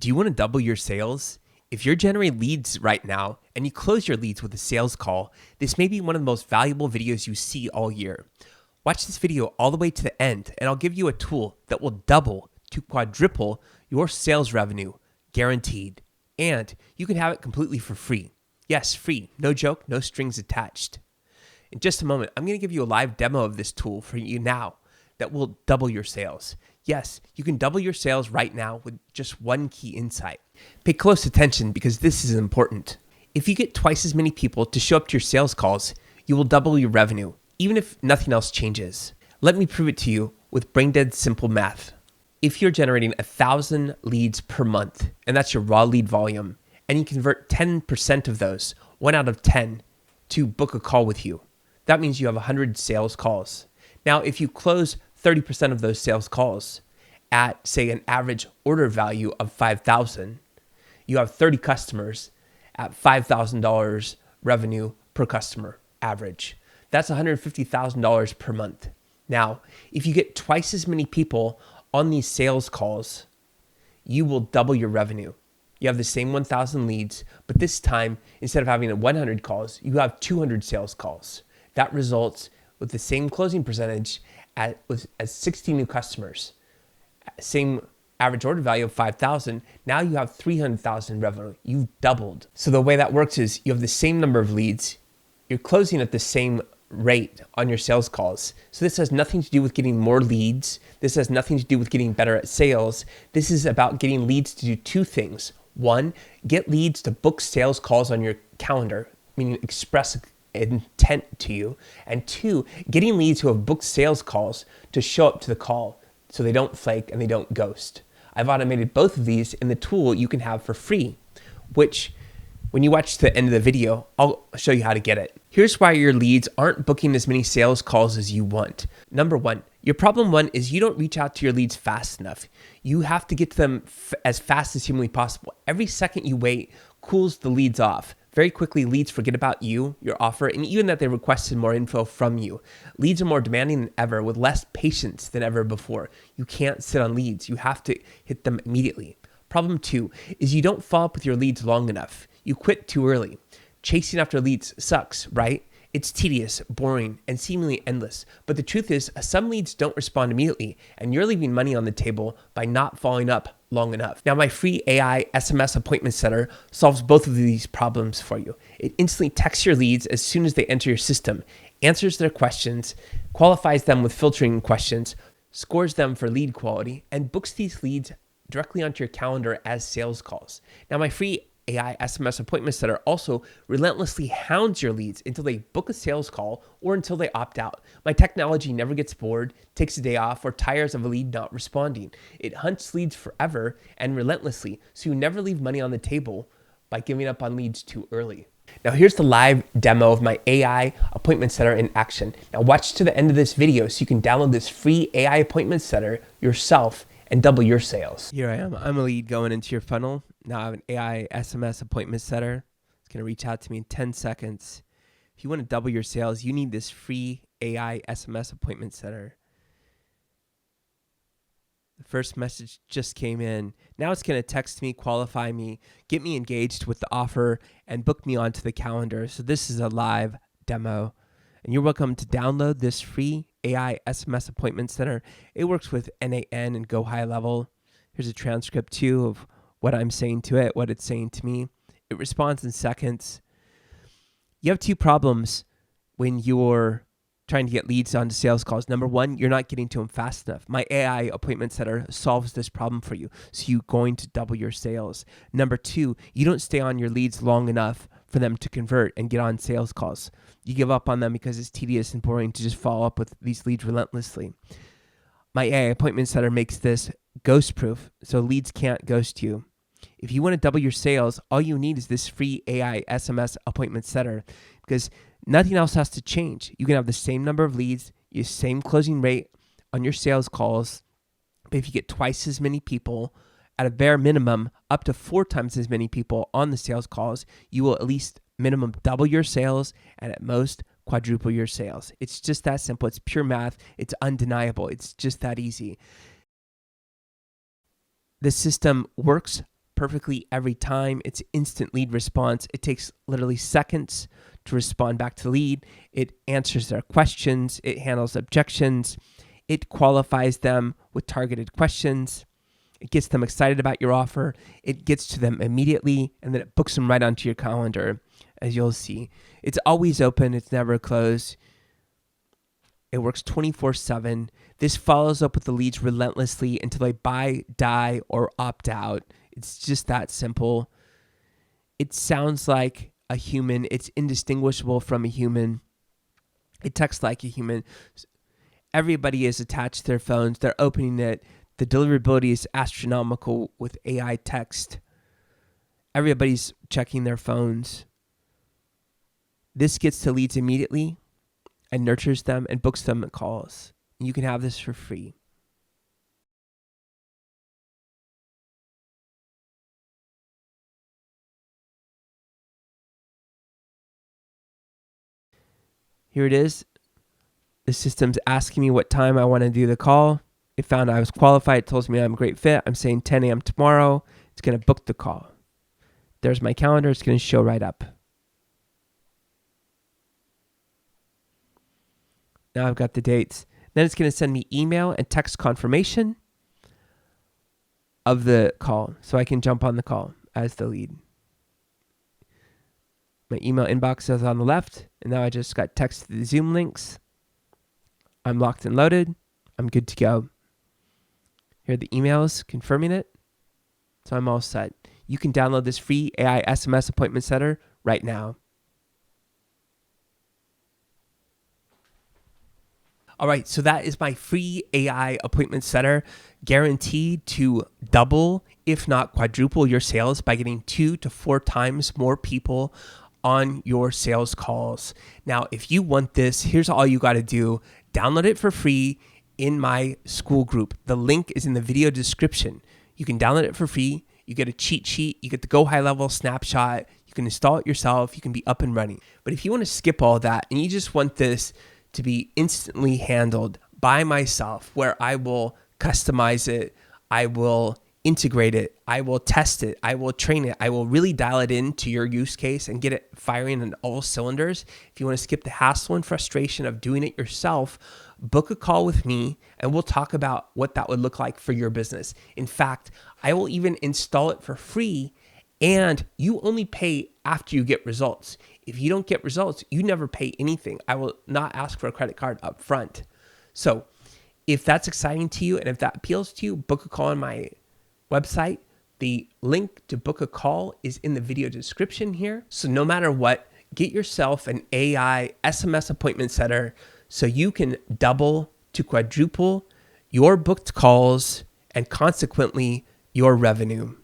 Do you want to double your sales? If you're generating leads right now and you close your leads with a sales call, this may be one of the most valuable videos you see all year. Watch this video all the way to the end and I'll give you a tool that will double to quadruple your sales revenue, guaranteed. And you can have it completely for free. Yes, free, no joke, no strings attached. In just a moment, I'm going to give you a live demo of this tool for you now that will double your sales. Yes, you can double your sales right now with just one key insight. Pay close attention because this is important. If you get twice as many people to show up to your sales calls, you will double your revenue, even if nothing else changes. Let me prove it to you with brain-dead simple math. If you're generating 1,000 leads per month, and that's your raw lead volume, and you convert 10% of those, 1 out of 10, to book a call with you, that means you have 100 sales calls. Now, if you close 30% of those sales calls at, say, an average order value of $5,000, you have 30 customers at $5,000 revenue per customer average. That's $150,000 per month. Now, if you get twice as many people on these sales calls, you will double your revenue. You have the same 1,000 leads, but this time, instead of having 100 calls, you have 200 sales calls. That results with the same closing percentage as 60 new customers. Same average order value of 5,000. Now you have 300,000 revenue. You've doubled. So the way that works is you have the same number of leads. You're closing at the same rate on your sales calls. So this has nothing to do with getting more leads. This has nothing to do with getting better at sales. This is about getting leads to do two things. One, get leads to book sales calls on your calendar, meaning express intent to you. And two, getting leads who have booked sales calls to show up to the call so they don't flake and they don't ghost. I've automated both of these in the tool you can have for free, which when you watch the end of the video, I'll show you how to get it. Here's why your leads aren't booking as many sales calls as you want. Number one, your problem one is you don't reach out to your leads fast enough. You have to get to them as fast as humanly possible. Every second you wait cools the leads off. Very quickly, leads forget about you, your offer, and even that they requested more info from you. Leads are more demanding than ever with less patience than ever before. You can't sit on leads. You have to hit them immediately. Problem two is you don't follow up with your leads long enough. You quit too early. Chasing after leads sucks, right? It's tedious, boring, and seemingly endless. But the truth is, some leads don't respond immediately, and you're leaving money on the table by not following up long enough. Now, my free AI SMS appointment setter solves both of these problems for you. It instantly texts your leads as soon as they enter your system, answers their questions, qualifies them with filtering questions, scores them for lead quality, and books these leads directly onto your calendar as sales calls. Now, my free AI SMS appointment setter also relentlessly hounds your leads until they book a sales call or until they opt out. My technology never gets bored, takes a day off, or tires of a lead not responding. It hunts leads forever and relentlessly, so you never leave money on the table by giving up on leads too early. Now here's the live demo of my AI appointment setter in action. Now watch to the end of this video so you can download this free AI appointment setter yourself and double your sales. Here I am. I'm a lead going into your funnel. Now I have an AI SMS appointment setter. It's going to reach out to me in 10 seconds. If you want to double your sales, you need this free AI SMS appointment setter. The first message just came in. Now it's going to text me, qualify me, get me engaged with the offer, and book me onto the calendar. So this is a live demo. And you're welcome to download this free AI SMS appointment center. It works with N8N and Go High Level. Here's a transcript too of what I'm saying to it, what it's saying to me. It responds in seconds. You have two problems when you're trying to get leads onto sales calls. Number one, you're not getting to them fast enough. My AI appointment setter solves this problem for you, so you're going to double your sales. Number two, you don't stay on your leads long enough for them to convert and get on sales calls. You give up on them because it's tedious and boring to just follow up with these leads relentlessly. My AI appointment setter makes this ghost proof, so leads can't ghost you. If you want to double your sales, all you need is this free AI SMS appointment setter because nothing else has to change. You can have the same number of leads, your same closing rate on your sales calls, but if you get twice as many people, at a bare minimum, up to 4 times as many people on the sales calls, you will at least minimum double your sales and at most quadruple your sales. It's just that simple. It's pure math. It's undeniable. It's just that easy. The system works perfectly every time. It's instant lead response. It takes literally seconds to respond back to the lead. It answers their questions. It handles objections. It qualifies them with targeted questions. It gets them excited about your offer. It gets to them immediately, and then it books them right onto your calendar, as you'll see. It's always open. It's never closed. It works 24/7. This follows up with the leads relentlessly until they buy, die, or opt out. It's just that simple. It sounds like a human. It's indistinguishable from a human. It texts like a human. Everybody is attached to their phones. They're opening it. The deliverability is astronomical with AI text. Everybody's checking their phones. This gets to leads immediately and nurtures them and books them calls. You can have this for free. Here it is. The system's asking me what time I want to do the call. It found I was qualified. It tells me I'm a great fit. I'm saying 10 a.m. tomorrow. It's going to book the call. There's my calendar. It's going to show right up. Now I've got the dates. Then it's going to send me email and text confirmation of the call so I can jump on the call as the lead. My email inbox is on the left, and now I just got text to the Zoom links. I'm locked and loaded. I'm good to go. Here are the emails confirming it. So I'm all set. You can download this free AI SMS appointment setter right now. All right, so that is my free AI appointment setter, guaranteed to double, if not quadruple, your sales by getting 2 to 4 times more people on your sales calls. Now, if you want this, here's all you got to do. Download it for free in my Skool group. The link is in the video description. You can download it for free. You get a cheat sheet. You get the Go High Level snapshot. You can install it yourself. You can be up and running. But if you want to skip all that and you just want this to be instantly handled by myself, where I will customize it, I will integrate it, I will test it, I will train it, I will really dial it into your use case and get it firing on all cylinders. If you want to skip the hassle and frustration of doing it yourself, book a call with me and we'll talk about what that would look like for your business. In fact, I will even install it for free, and you only pay after you get results. If you don't get results, you never pay anything. I will not ask for a credit card up front. So if that's exciting to you and if that appeals to you, book a call on my website. The link to book a call is in the video description here. So no matter what, get yourself an AI SMS appointment setter so you can double to quadruple your booked calls and consequently your revenue.